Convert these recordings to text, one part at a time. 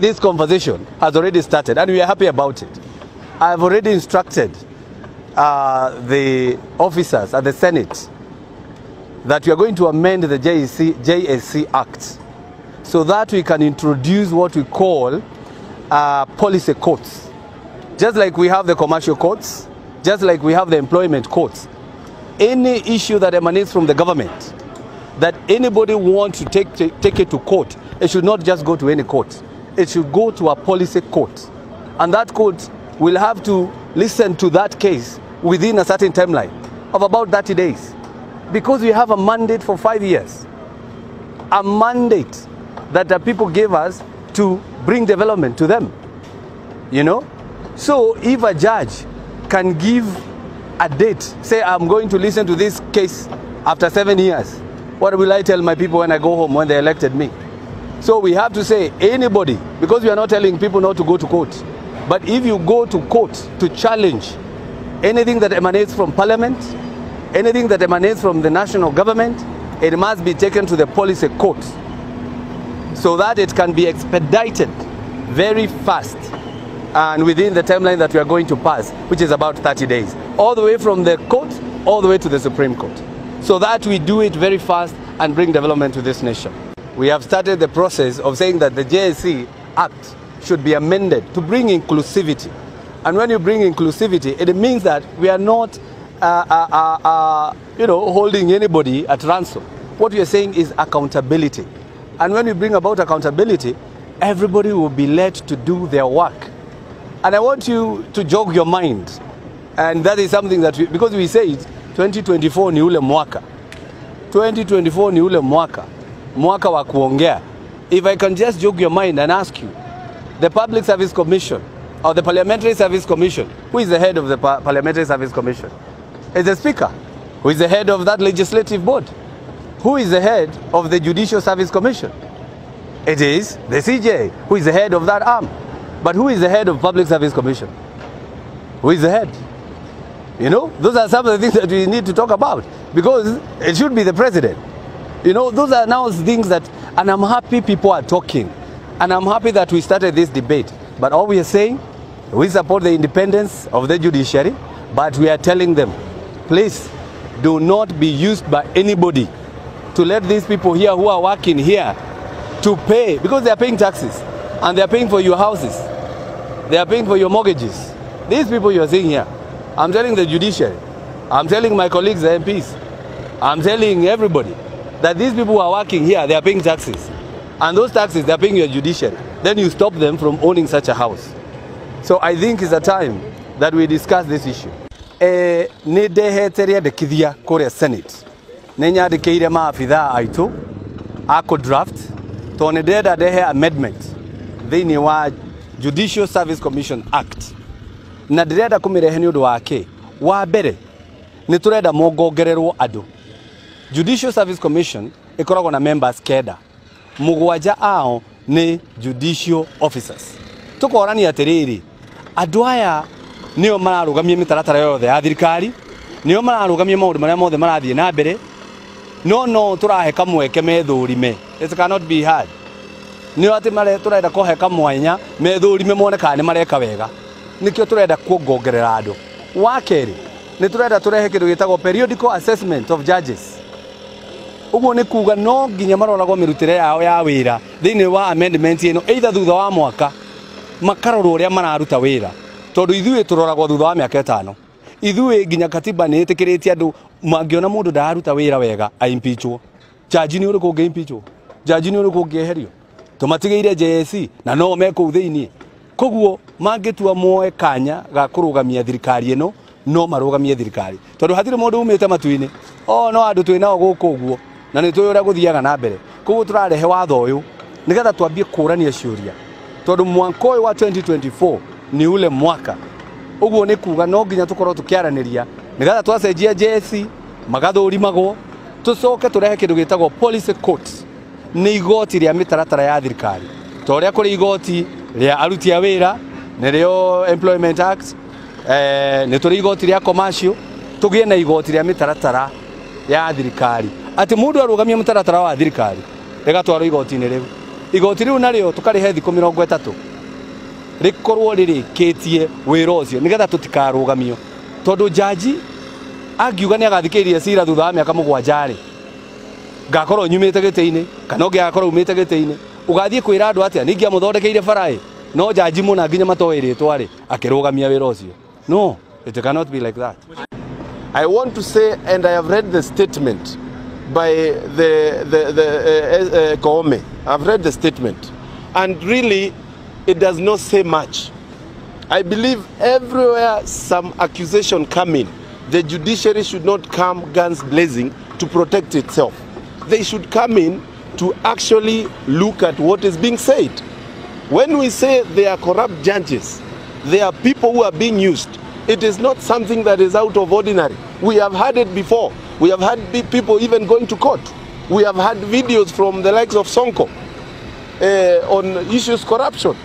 This conversation has already started and we are happy about it. I have already instructed the officers at the Senate that we are going to amend the JSC Act so that we can introduce what we call policy courts. Just like we have the commercial courts, just like we have the employment courts. Any issue that emanates from the government, that anybody wants to take it to court, it should not just go to any court. It should go to a policy court. And that court will have to listen to that case within a certain timeline of about 30 days. Because we have a mandate for 5 years. A mandate that the people gave us to bring development to them. You know? So if a judge can give a date, say I'm going to listen to this case after 7 years, what will I tell my people when I go home when they elected me? So we have to say anybody, because we are not telling people not to go to court, but if you go to court to challenge anything that emanates from parliament, anything that emanates from the national government, it must be taken to the policy court so that it can be expedited very fast and within the timeline that we are going to pass, which is about 30 days, all the way from the court, all the way to the Supreme Court, so that we do it very fast and bring development to this nation. We have started the process of saying that the JSC Act should be amended to bring inclusivity. And when you bring inclusivity, it means that we are not holding anybody at ransom. What we are saying is accountability. And when we bring about accountability, everybody will be led to do their work. And I want you to jog your mind. And that is something that, because we say it, 2024 ni ule mwaka. 2024 ni ule mwaka. Mwaka wa kuongea. If I can just jog your mind and ask you, the Public Service Commission or the Parliamentary Service Commission, who is the head of the Parliamentary Service Commission? Is the Speaker, who is the head of that legislative board. Who is the head of the Judicial Service Commission? It is the CJ, who is the head of that arm. But who is the head of Public Service Commission? Who is the head? You know, those are some of the things that we need to talk about, because it should be the president. You know, those are now things that, and I'm happy people are talking. And I'm happy that we started this debate. But all we are saying, we support the independence of the judiciary, but we are telling them, please do not be used by anybody to let these people here who are working here to pay, because they are paying taxes and they are paying for your houses. They are paying for your mortgages. These people you are seeing here, I'm telling the judiciary, I'm telling my colleagues, the MPs, I'm telling everybody that these people who are working here, they are paying taxes. And those taxes, they are paying your judiciary. Then you stop them from owning such a house. So I think it's a time that we discuss this issue. Nideheteria de kithia kore Senate. Nenya de keire maafitha aitu ako draft to nideda dehe amendment thini wa Judicial Service Commission Act. Na direda kumirehe ni undu wake wa mbere ni tureda mongongererwo andu. Judicial Service Commission ikoragwo na members kenda. Mugwanja ao ni judicial officers. Tukorani atiriri andu aya nio mararugamia mitaratara yothe ya thirikari, nio mararugamia maundu maria mothe marathie na mbere. No turahe kamweke methurime. It cannot be hard. Nio ati mare turenda kohe kamwanya methurime mone kana ni mareka wega. Nikio turenda kuongongerera andu. Wa keri ni turenda turehe kindu gitagwo periodical assessment of judges. Uguo ni kuga no nginya maroragwo mirutire yao ya wira thini wa amendment ino either thutha wa mwaka makarorwo uria mararuta wira, tondu ithuĩ turoragwo thutha wa miaka 5. Ithuĩ nginya katiba ni itikiritie andu mangiona mundu ndaruta wira wega aimpeachwo. Jaji ni uriku nge impeachwo, jaji ni uriku ngeherio. Tumatigeire JSC na no meko thini. Koguo mangitua moe kanya ga kurugamia thirikari ino, no marugamie thirikari, tondu hatire mundu umite matuini no andu twinao guku uguo na ni tuyu ria guthiaga na mbere. Koguo turarehe watho uyu nigetha twambie kurania ciuria, tondu mwaka uyu wa 2024 ni ule mwaka. Uguo ni kuga no nginya tukorwo tukiaraniria nigetha twacenjia JSC magathurimagwo, tucoke turehe kindu gitagwo policy court. Ni igoti ria mitaratara ya thirikari, to ria kuri igoti ria aruti a wira nirio Employment Act, ni turi igoti ria commercial, tugie na igoti ria mitaratara ya thirikari. Ati mundu arugamia mutaratara wa thirikari rigatwarwo igoti-ini riu igoti riu nario tukarihe thikũ 30 rikorwo ririkitie wira ucio nigetha tutikarugamio tondu jaji angiuga ni agathikĩrĩria cira thutha wa mĩaka 7 ri ngakorwo nyumĩte gĩtĩ-inĩ kana ũngĩgakorwo umĩte gĩtĩ-inĩ ugathiĩ kwĩra andũ atĩa ningi amũthondekeire baraĩ no jaji mũna nginya matoĩrĩtwo rĩ akĩrũgamia wĩra ũcio. No, it cannot be like that. I want to say, and I have read the statement by the Koome. I've read the statement, and really, it does not say much. I believe everywhere some accusation come in, the judiciary should not come guns blazing to protect itself. They should come in to actually look at what is being said. When we say they are corrupt judges, they are people who are being used. It is not something that is out of ordinary. We have had it before. We have had people even going to court. We have had videos from the likes of Sonko on issues corruption.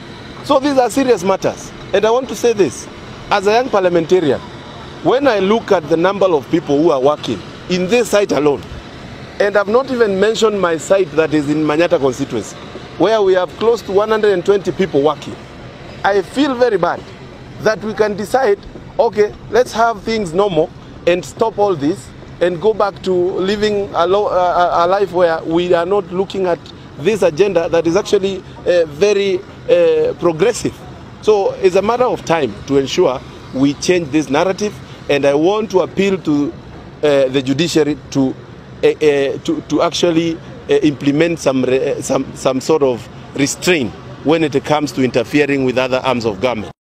So these are serious matters. And I want to say this, as a young parliamentarian, when I look at the number of people who are working in this site alone, and I've not even mentioned my site that is in Manyata constituency, where we have close to 120 people working, I feel very bad that we can decide, okay, let's have things normal and stop all this and go back to living a life where we are not looking at this agenda that is actually very progressive. So it's a matter of time to ensure we change this narrative, and I want to appeal to the judiciary to actually implement some sort of restraint when it comes to interfering with other arms of government.